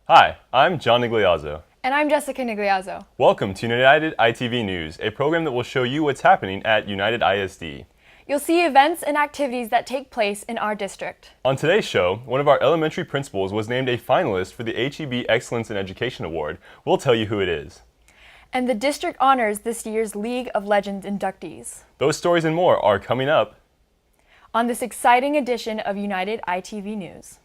Hi, I'm John Nigliazzo. And I'm Jessica Nigliazzo. Welcome to United ITV News, a program that will show you what's happening at United ISD. You'll see events and activities that take place in our district. On today's show, one of our elementary principals was named a finalist for the HEB Excellence in Education Award. We'll tell you who it is. And the district honors this year's League of Legends inductees. Those stories and more are coming up on this exciting edition of United ITV News.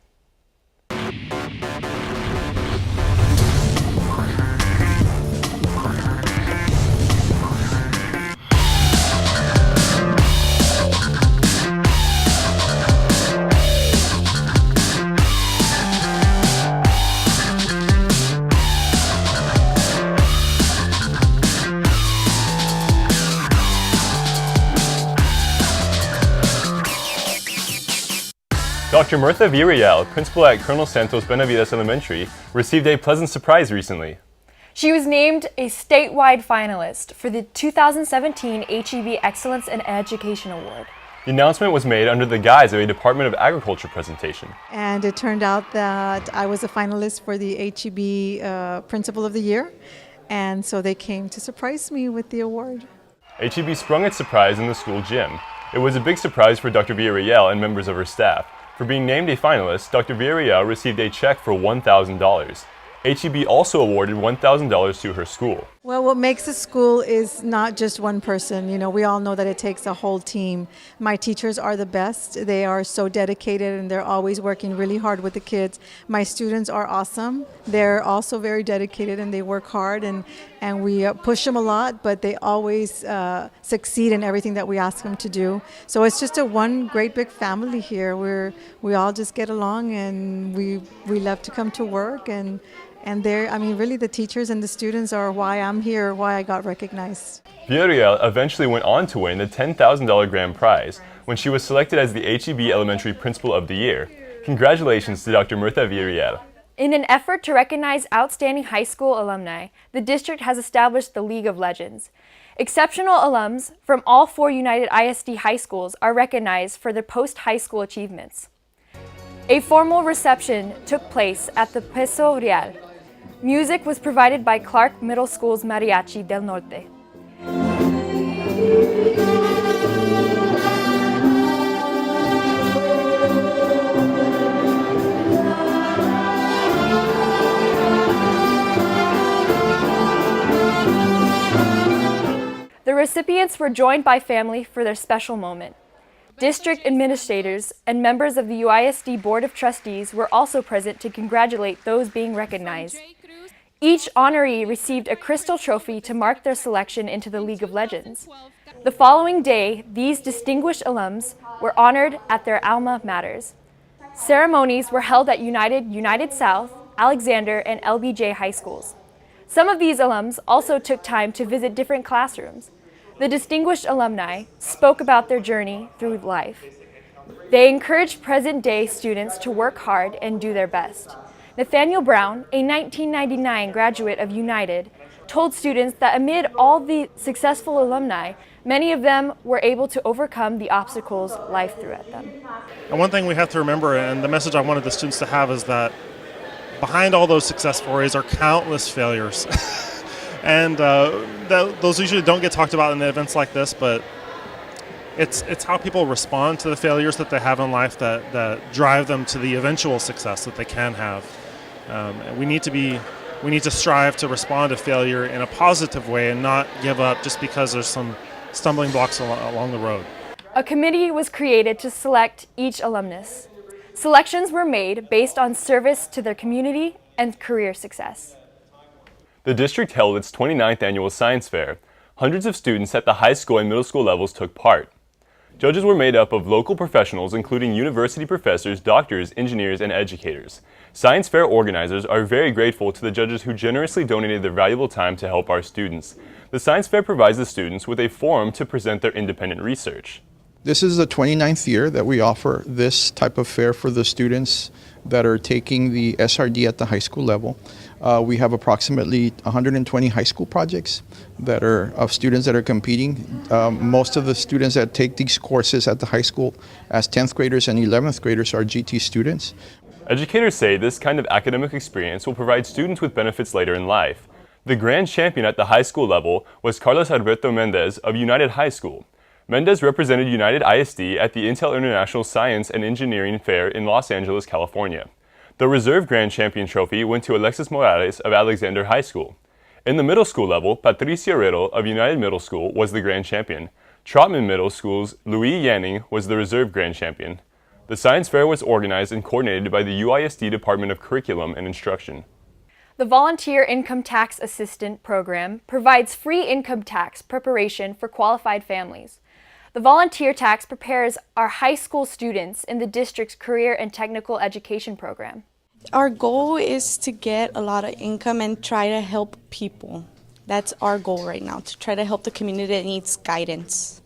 Dr. Mirtha Villarreal, principal at Colonel Santos Benavides Elementary, received a pleasant surprise recently. She was named a statewide finalist for the 2017 HEB Excellence in Education Award. The announcement was made under the guise of a Department of Agriculture presentation. And it turned out that I was a finalist for the HEB Principal of the Year, and so they came to surprise me with the award. HEB sprung its surprise in the school gym. It was a big surprise for Dr. Villarreal and members of her staff. For being named a finalist, Dr. Villarreal received a check for $1,000. HEB also awarded $1,000 to her school. Well, what makes a school is not just one person. You know, we all know that it takes a whole team. My teachers are the best. They are so dedicated and they're always working really hard with the kids. My students are awesome. They're also very dedicated and they work hard and we push them a lot, but they always succeed in everything that we ask them to do. So it's just one great big family here where we all just get along and we love to come to work and really the teachers and the students are why I'm here, why I got recognized. Villarreal eventually went on to win the $10,000 grand prize when she was selected as the HEB Elementary Principal of the Year. Congratulations to Dr. Mirtha Villarreal. In an effort to recognize outstanding high school alumni, the district has established the League of Legends. Exceptional alums from all 4 United ISD high schools are recognized for their post-high school achievements. A formal reception took place at the Peso Real. Music was provided by Clark Middle School's Mariachi del Norte. The recipients were joined by family for their special moment. District administrators and members of the UISD Board of Trustees were also present to congratulate those being recognized. Each honoree received a crystal trophy to mark their selection into the League of Legends. The following day, these distinguished alums were honored at their alma maters. Ceremonies were held at United South, Alexander, and LBJ high schools. Some of these alums also took time to visit different classrooms. The distinguished alumni spoke about their journey through life. They encouraged present-day students to work hard and do their best. Nathaniel Brown, a 1999 graduate of United, told students that amid all the successful alumni, many of them were able to overcome the obstacles life threw at them. And one thing we have to remember, and the message I wanted the students to have, is that behind all those success stories are countless failures. And those usually don't get talked about in events like this, but it's how people respond to the failures that they have in life that drive them to the eventual success that they can have. And we need to strive to respond to failure in a positive way and not give up just because there's some stumbling blocks along the road. A committee was created to select each alumnus. Selections were made based on service to their community and career success. The district held its 29th annual science fair. Hundreds of students at the high school and middle school levels took part. Judges were made up of local professionals including university professors, doctors, engineers, and educators. Science fair organizers are very grateful to the judges who generously donated their valuable time to help our students. The science fair provides the students with a forum to present their independent research. This is the 29th year that we offer this type of fair for the students that are taking the SRD at the high school level. We have approximately 120 high school projects that are of students that are competing. Most of the students that take these courses at the high school as 10th graders and 11th graders are GT students. Educators say this kind of academic experience will provide students with benefits later in life. The grand champion at the high school level was Carlos Alberto Mendez of United High School. Mendez represented United ISD at the Intel International Science and Engineering Fair in Los Angeles, California. The reserve grand champion trophy went to Alexis Morales of Alexander High School. In the middle school level, Patricia Herrero of United Middle School was the grand champion. Trotman Middle School's Louis Yanning was the reserve grand champion. The science fair was organized and coordinated by the UISD Department of Curriculum and Instruction. The Volunteer Income Tax Assistant Program provides free income tax preparation for qualified families. The volunteer tax prepares our high school students in the district's career and technical education program. Our goal is to get a lot of income and try to help people. That's our goal right now, to try to help the community that needs guidance.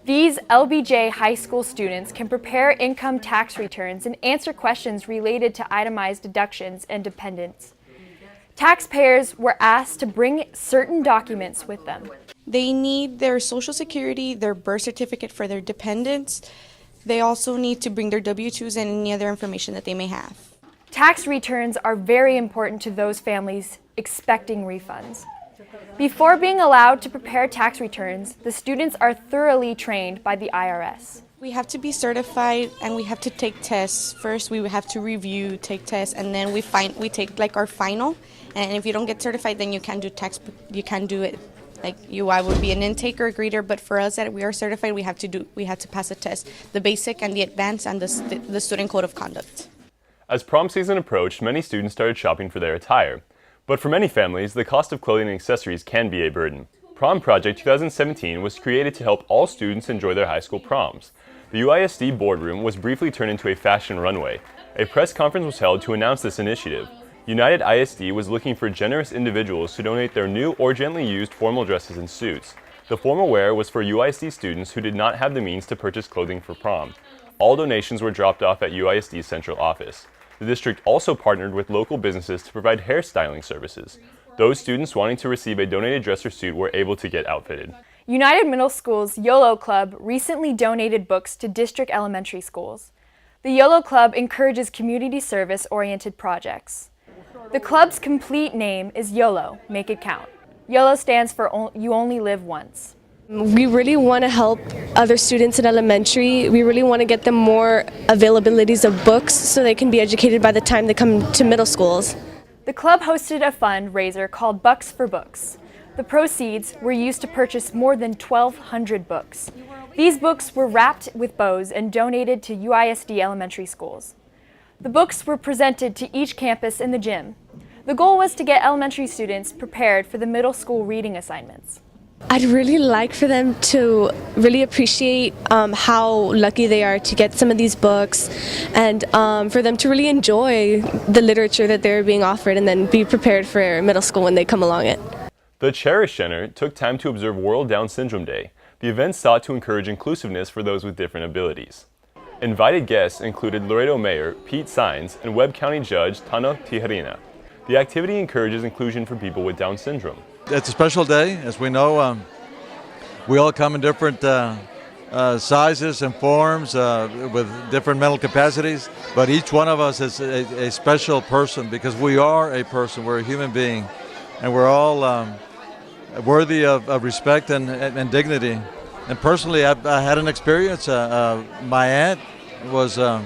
These LBJ high school students can prepare income tax returns and answer questions related to itemized deductions and dependents. Taxpayers were asked to bring certain documents with them. They need their social security, their birth certificate for their dependents. They also need to bring their W-2s and any other information that they may have. Tax returns are very important to those families expecting refunds. Before being allowed to prepare tax returns, the students are thoroughly trained by the IRS. We have to be certified and we have to take tests. First, we have to review, take tests, and then we take like our final. And if you don't get certified, then you can't do tax. You can't do it. Like I would be an intake or a greeter, but for us that we are certified, we have to pass a test, the basic and the advanced and the student code of conduct. As prom season approached, many students started shopping for their attire. But for many families, the cost of clothing and accessories can be a burden. Prom Project 2017 was created to help all students enjoy their high school proms. The UISD boardroom was briefly turned into a fashion runway. A press conference was held to announce this initiative. United ISD was looking for generous individuals to donate their new or gently used formal dresses and suits. The formal wear was for UISD students who did not have the means to purchase clothing for prom. All donations were dropped off at UISD's central office. The district also partnered with local businesses to provide hairstyling services. Those students wanting to receive a donated dress or suit were able to get outfitted. United Middle School's Yolo Club recently donated books to district elementary schools. The Yolo Club encourages community service-oriented projects. The club's complete name is YOLO, Make It Count. YOLO stands for You Only Live Once. We really want to help other students in elementary. We really want to get them more availabilities of books so they can be educated by the time they come to middle schools. The club hosted a fundraiser called Bucks for Books. The proceeds were used to purchase more than 1,200 books. These books were wrapped with bows and donated to UISD elementary schools. The books were presented to each campus in the gym. The goal was to get elementary students prepared for the middle school reading assignments. I'd really like for them to really appreciate how lucky they are to get some of these books and for them to really enjoy the literature that they're being offered and then be prepared for middle school when they come along it. The Cherish Center took time to observe World Down Syndrome Day. The event sought to encourage inclusiveness for those with different abilities. Invited guests included Laredo Mayor Pete Sines and Webb County Judge Tano Tijerina. The activity encourages inclusion for people with Down syndrome. It's a special day. As we know, we all come in different sizes and forms with different mental capacities, but each one of us is a special person because we are a person, we're a human being, and we're all worthy of respect and dignity. And personally, I had an experience. My aunt was a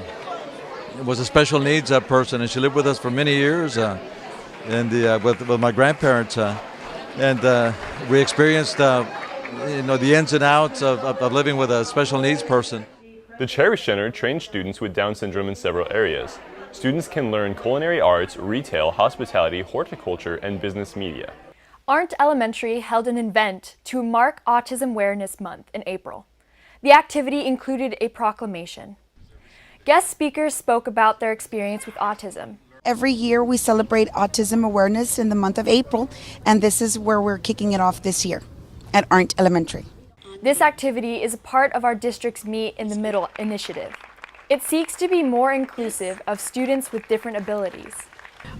special needs person, and she lived with us for many years with my grandparents. And we experienced the ins and outs of living with a special needs person. The Cherish Center trains students with Down syndrome in several areas. Students can learn culinary arts, retail, hospitality, horticulture, and business media. Arndt Elementary held an event to mark Autism Awareness Month in April. The activity included a proclamation. Guest speakers spoke about their experience with autism. Every year we celebrate Autism Awareness in the month of April, and this is where we're kicking it off this year at Arndt Elementary. This activity is a part of our district's Meet in the Middle initiative. It seeks to be more inclusive of students with different abilities.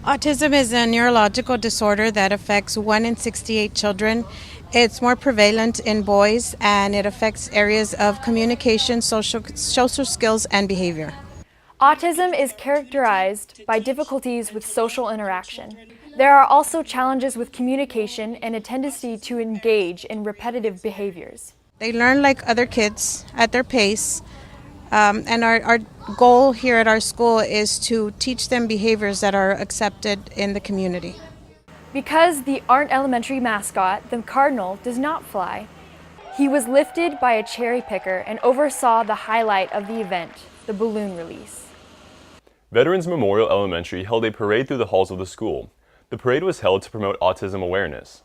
Autism is a neurological disorder that affects 1 in 68 children. It's more prevalent in boys, and it affects areas of communication, social skills, and behavior. Autism is characterized by difficulties with social interaction. There are also challenges with communication and a tendency to engage in repetitive behaviors. They learn like other kids at their pace, and our goal here at our school is to teach them behaviors that are accepted in the community. Because the Arndt Elementary mascot, the cardinal, does not fly, he was lifted by a cherry picker and oversaw the highlight of the event, the balloon release. Veterans Memorial Elementary held a parade through the halls of the school. The parade was held to promote autism awareness.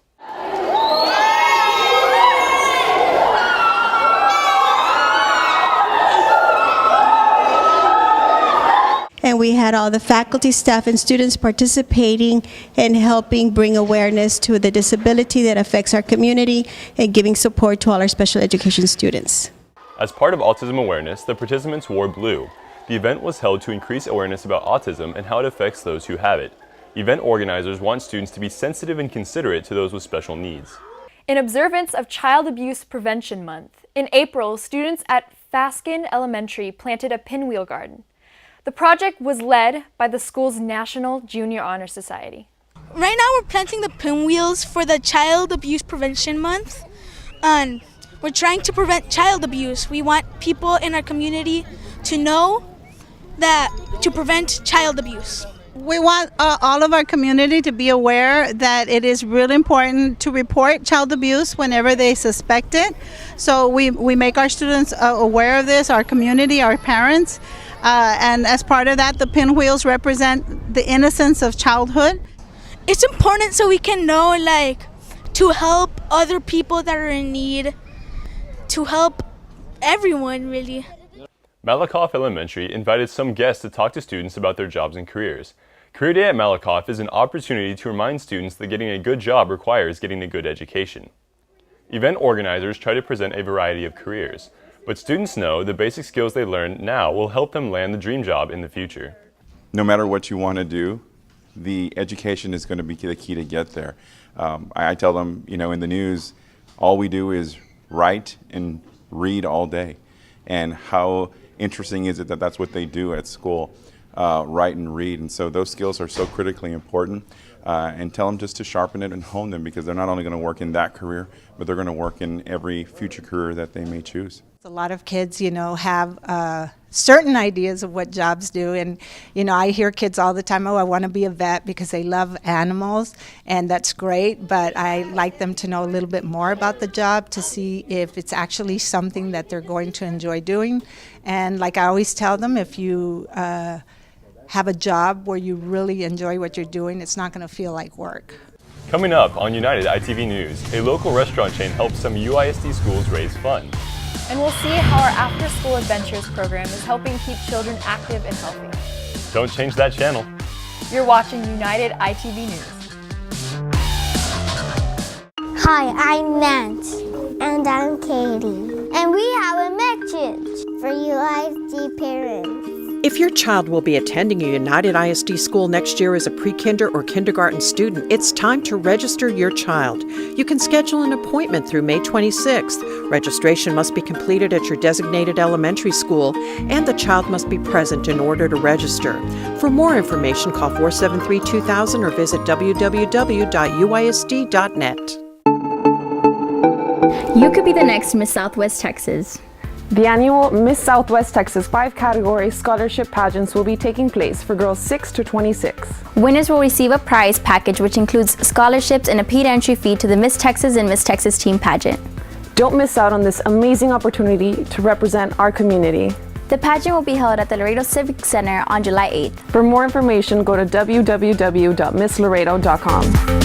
And we had all the faculty, staff, and students participating and helping bring awareness to the disability that affects our community and giving support to all our special education students. As part of autism awareness, the participants wore blue. The event was held to increase awareness about autism and how it affects those who have it. Event organizers want students to be sensitive and considerate to those with special needs. In observance of Child Abuse Prevention Month, in April, students at Baskin Elementary planted a pinwheel garden. The project was led by the school's National Junior Honor Society. Right now we're planting the pinwheels for the Child Abuse Prevention Month. And we're trying to prevent child abuse. We want people in our community to know that to prevent child abuse. We want all of our community to be aware that it is really important to report child abuse whenever they suspect it. So we make our students aware of this, our community, our parents. And as part of that, the pinwheels represent the innocence of childhood. It's important so we can know, to help other people that are in need, to help everyone, really. Malakoff Elementary invited some guests to talk to students about their jobs and careers. Career Day at Malakoff is an opportunity to remind students that getting a good job requires getting a good education. Event organizers try to present a variety of careers, but students know the basic skills they learn now will help them land the dream job in the future. No matter what you want to do, the education is going to be the key to get there. I tell them, in the news, all we do is write and read all day. And how interesting is it that that's what they do at school, write and read. And so those skills are so critically important. And tell them just to sharpen it and hone them, because they're not only going to work in that career, but they're going to work in every future career that they may choose. A lot of kids, have certain ideas of what jobs do. And, I hear kids all the time, I want to be a vet because they love animals. And that's great. But I like them to know a little bit more about the job to see if it's actually something that they're going to enjoy doing. And like I always tell them, if you have a job where you really enjoy what you're doing, it's not going to feel like work. Coming up on United ITV News, a local restaurant chain helps some UISD schools raise funds. And we'll see how our After School Adventures program is helping keep children active and healthy. Don't change that channel. You're watching United ITV News. Hi, I'm Nance. And I'm Katie. And we have a message for UISD parents. If your child will be attending a United ISD school next year as a pre-kinder or kindergarten student, it's time to register your child. You can schedule an appointment through May 26th. Registration must be completed at your designated elementary school, and the child must be present in order to register. For more information, call 473-2000 or visit www.uisd.net. You could be the next Miss Southwest Texas. The annual Miss Southwest Texas 5-category scholarship pageants will be taking place for girls 6 to 26. Winners will receive a prize package which includes scholarships and a paid entry fee to the Miss Texas and Miss Texas team pageant. Don't miss out on this amazing opportunity to represent our community. The pageant will be held at the Laredo Civic Center on July 8th. For more information, go to www.misslaredo.com.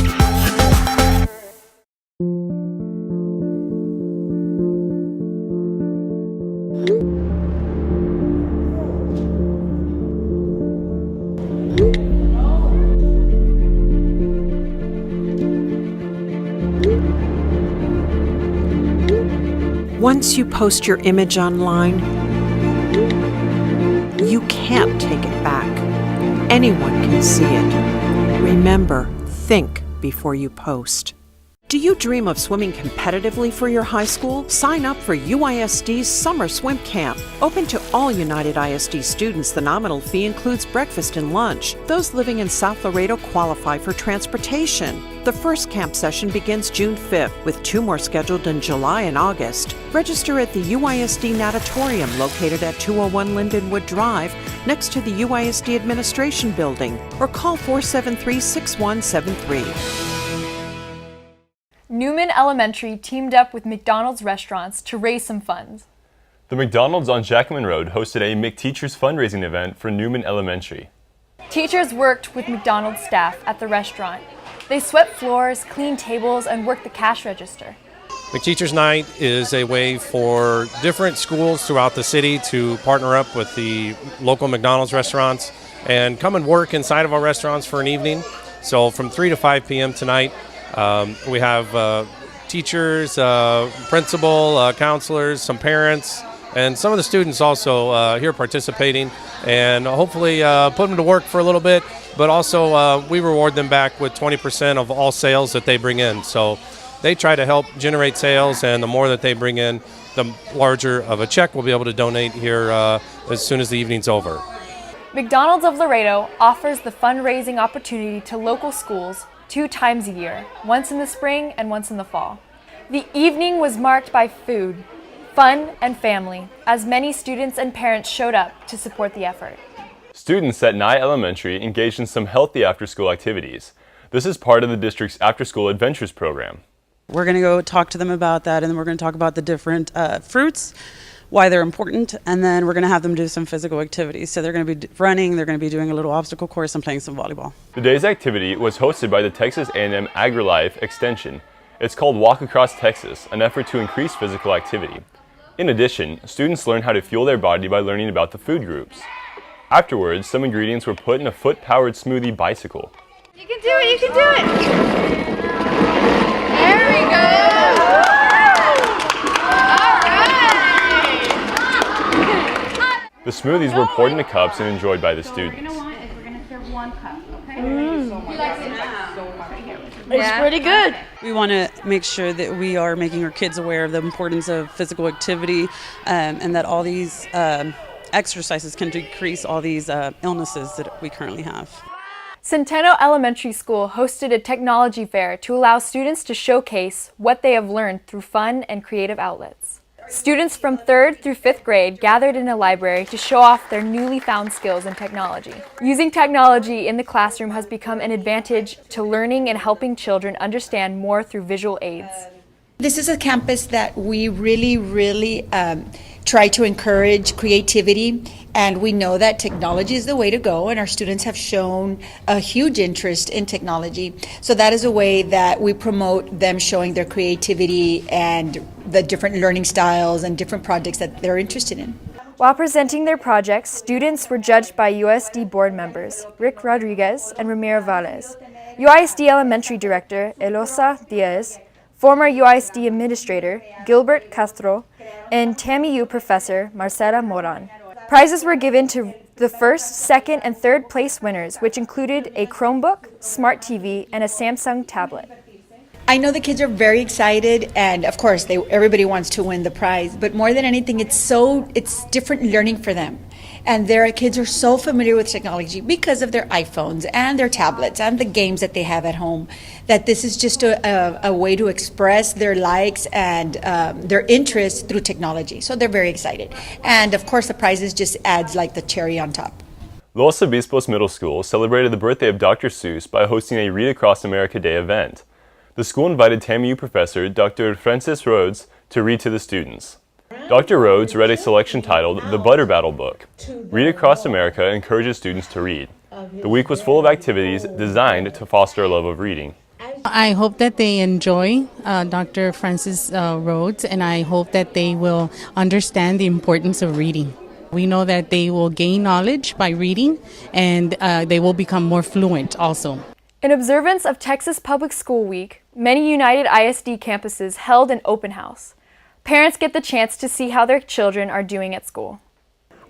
Once you post your image online, you can't take it back. Anyone can see it. Remember, think before you post. Do you dream of swimming competitively for your high school? Sign up for UISD's Summer Swim Camp. Open to all United ISD students, the nominal fee includes breakfast and lunch. Those living in South Laredo qualify for transportation. The first camp session begins June 5th, with 2 more scheduled in July and August. Register at the UISD Natatorium located at 201 Lindenwood Drive, next to the UISD Administration Building, or call 473-6173. Newman Elementary teamed up with McDonald's restaurants to raise some funds. The McDonald's on Jackman Road hosted a McTeachers fundraising event for Newman Elementary. Teachers worked with McDonald's staff at the restaurant. They swept floors, cleaned tables, and worked the cash register. McTeachers Night is a way for different schools throughout the city to partner up with the local McDonald's restaurants and come and work inside of our restaurants for an evening. So from 3 to 5 p.m. tonight, we have teachers, principal, counselors, some parents, and some of the students also here participating, and hopefully put them to work for a little bit, but also we reward them back with 20% of all sales that they bring in. So they try to help generate sales, and the more that they bring in, the larger of a check we'll be able to donate here as soon as the evening's over. McDonald's of Laredo offers the fundraising opportunity to local schools 2 times a year, once in the spring and once in the fall. The evening was marked by food, fun, and family, as many students and parents showed up to support the effort. Students at Nye Elementary engaged in some healthy after-school activities. This is part of the district's after-school adventures program. We're going to go talk to them about that, and then we're going to talk about the different fruits, why they're important, and then we're going to have them do some physical activities. So they're going to be running, they're going to be doing a little obstacle course, and playing some volleyball. The day's activity was hosted by the Texas A&M AgriLife Extension. It's called Walk Across Texas, an effort to increase physical activity. In addition, students learn how to fuel their body by learning about the food groups. Afterwards, some ingredients were put in a foot-powered smoothie bicycle. You can do it, you can do it! There we go! The smoothies were poured into cups and enjoyed by the students. We're going to serve 1 cup, okay? It's pretty good. We want to make sure that we are making our kids aware of the importance of physical activity and that all these exercises can decrease all these illnesses that we currently have. Centeno Elementary School hosted a technology fair to allow students to showcase what they have learned through fun and creative outlets. Students from 3rd through 5th grade gathered in a library to show off their newly found skills in technology. Using technology in the classroom has become an advantage to learning and helping children understand more through visual aids. This is a campus that we really try to encourage creativity, and we know that technology is the way to go, and our students have shown a huge interest in technology. So that is a way that we promote them showing their creativity and the different learning styles and different projects that they're interested in. While presenting their projects, students were judged by UISD board members Rick Rodriguez and Ramiro Valles, UISD Elementary Director Elosa Diaz, former UISD Administrator Gilbert Castro, and TAMU Professor Marcela Moran. Prizes were given to the 1st, 2nd, and 3rd place winners, which included a Chromebook, Smart TV, and a Samsung tablet. I know the kids are very excited, and of course everybody wants to win the prize, but more than anything it's different learning for them. And their kids are so familiar with technology because of their iPhones and their tablets and the games that they have at home, that this is just a way to express their likes and their interests through technology. So they're very excited. And of course the prizes just adds like the cherry on top. Los Obispos Middle School celebrated the birthday of Dr. Seuss by hosting a Read Across America Day event. The school invited TAMU professor Dr. Francis Rhodes to read to the students. Dr. Rhodes read a selection titled The Butter Battle Book. Read Across America encourages students to read. The week was full of activities designed to foster a love of reading. I hope that they enjoy Dr. Francis Rhodes, and I hope that they will understand the importance of reading. We know that they will gain knowledge by reading, and they will become more fluent also. In observance of Texas Public School Week, many United ISD campuses held an open house. Parents get the chance to see how their children are doing at school.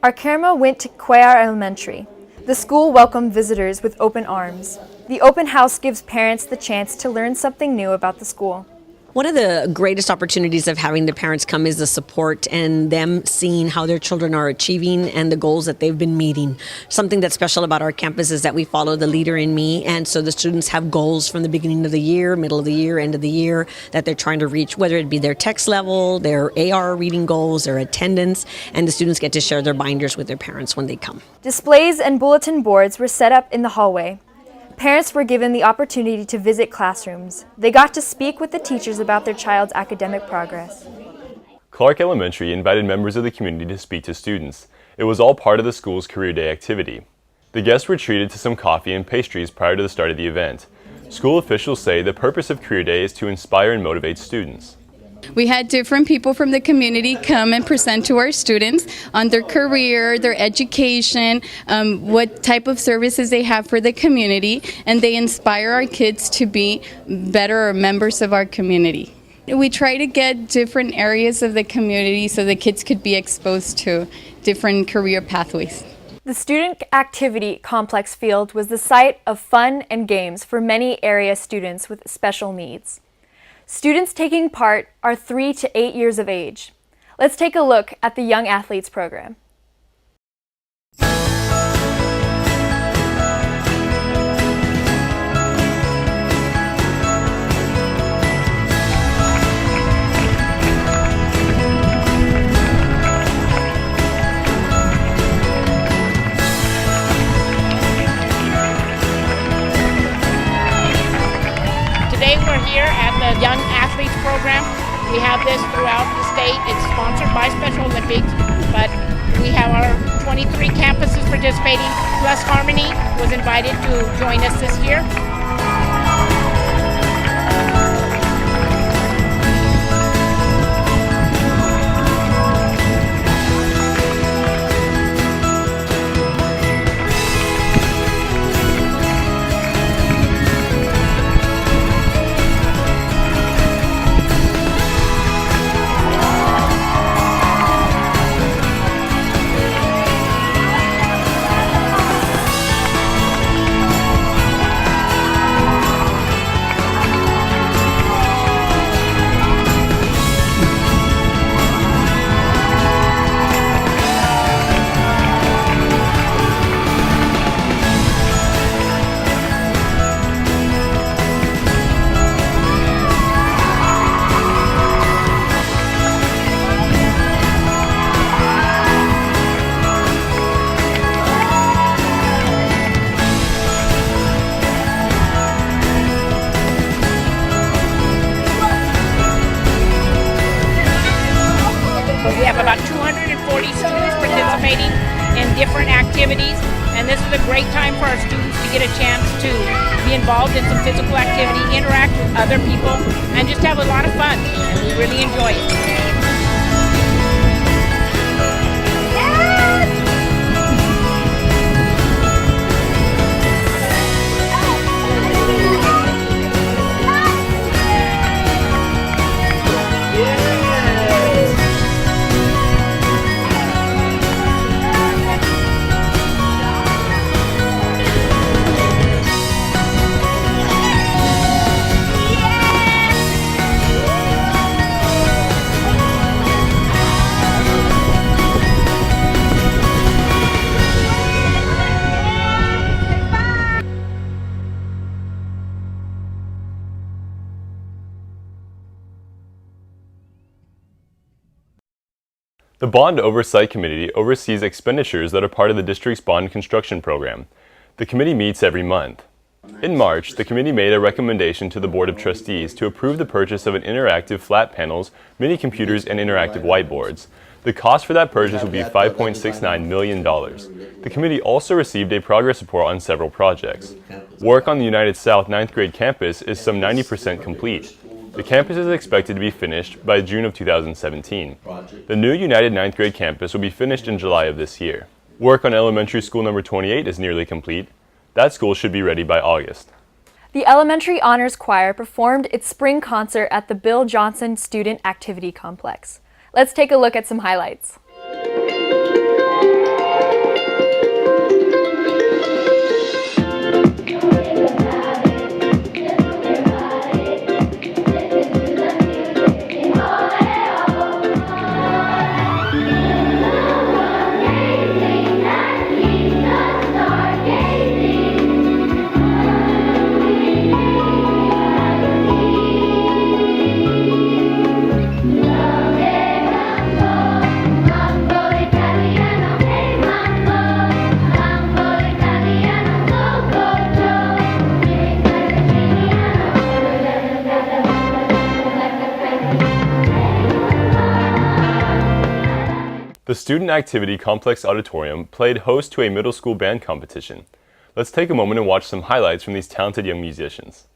Our camera went to Cuellar Elementary. The school welcomed visitors with open arms. The open house gives parents the chance to learn something new about the school. One of the greatest opportunities of having the parents come is the support and them seeing how their children are achieving and the goals that they've been meeting. Something that's special about our campus is that we follow the leader in me, and so the students have goals from the beginning of the year, middle of the year, end of the year that they're trying to reach, whether it be their text level, their AR reading goals, their attendance, and the students get to share their binders with their parents when they come. Displays and bulletin boards were set up in the hallway. Parents were given the opportunity to visit classrooms. They got to speak with the teachers about their child's academic progress. Clark Elementary invited members of the community to speak to students. It was all part of the school's Career Day activity. The guests were treated to some coffee and pastries prior to the start of the event. School officials say the purpose of Career Day is to inspire and motivate students. We had different people from the community come and present to our students on their career, their education, what type of services they have for the community, and they inspire our kids to be better members of our community. We try to get different areas of the community so the kids could be exposed to different career pathways. The student activity complex field was the site of fun and games for many area students with special needs. Students taking part are 3 to 8 years of age. Let's take a look at the Young Athletes program. Today we're here at the Young Athletes program. We have this throughout the state. It's sponsored by Special Olympics, but we have our 23 campuses participating, plus Harmony was invited to join us this year. We have about 240 students participating in different activities, and this is a great time for our students to get a chance to be involved in some physical activity, interact with other people, and just have a lot of fun. And we really enjoy it. The Bond Oversight Committee oversees expenditures that are part of the district's bond construction program. The committee meets every month. In March, the committee made a recommendation to the Board of Trustees to approve the purchase of an interactive flat panels, mini computers, and interactive whiteboards. The cost for that purchase will be $5.69 million. The committee also received a progress report on several projects. Work on the United South 9th grade campus is some 90% complete. The campus is expected to be finished by June of 2017. The new United 9th grade campus will be finished in July of this year. Work on elementary school number 28 is nearly complete. That school should be ready by August. The Elementary Honors Choir performed its spring concert at the Bill Johnson Student Activity Complex. Let's take a look at some highlights. The Student Activity Complex Auditorium played host to a middle school band competition. Let's take a moment and watch some highlights from these talented young musicians.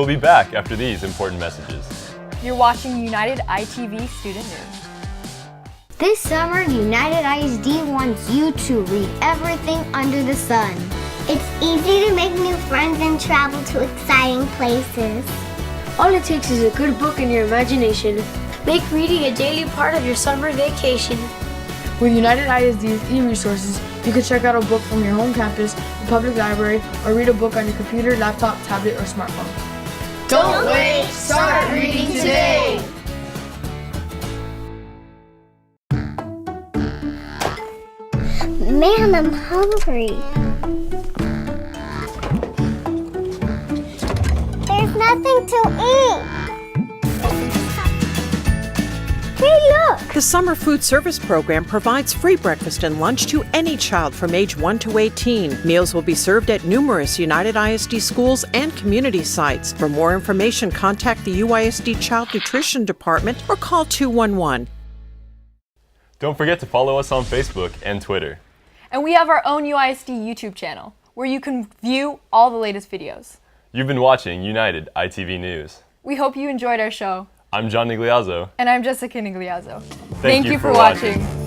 We'll be back after these important messages. You're watching United ITV Student News. This summer, United ISD wants you to read everything under the sun. It's easy to make new friends and travel to exciting places. All it takes is a good book and your imagination. Make reading a daily part of your summer vacation. With United ISD's e-resources, you can check out a book from your home campus, the public library, or read a book on your computer, laptop, tablet, or smartphone. Don't wait, start reading today! Man, I'm hungry. There's nothing to eat. Hey, look! The Summer Food Service Program provides free breakfast and lunch to any child from age 1 to 18. Meals will be served at numerous United ISD schools and community sites. For more information, contact the UISD Child Nutrition Department or call 211. Don't forget to follow us on Facebook and Twitter. And we have our own UISD YouTube channel, where you can view all the latest videos. You've been watching United ITV News. We hope you enjoyed our show. I'm John Nigliazzo. And I'm Jessica Nigliazzo. Thank you for watching. You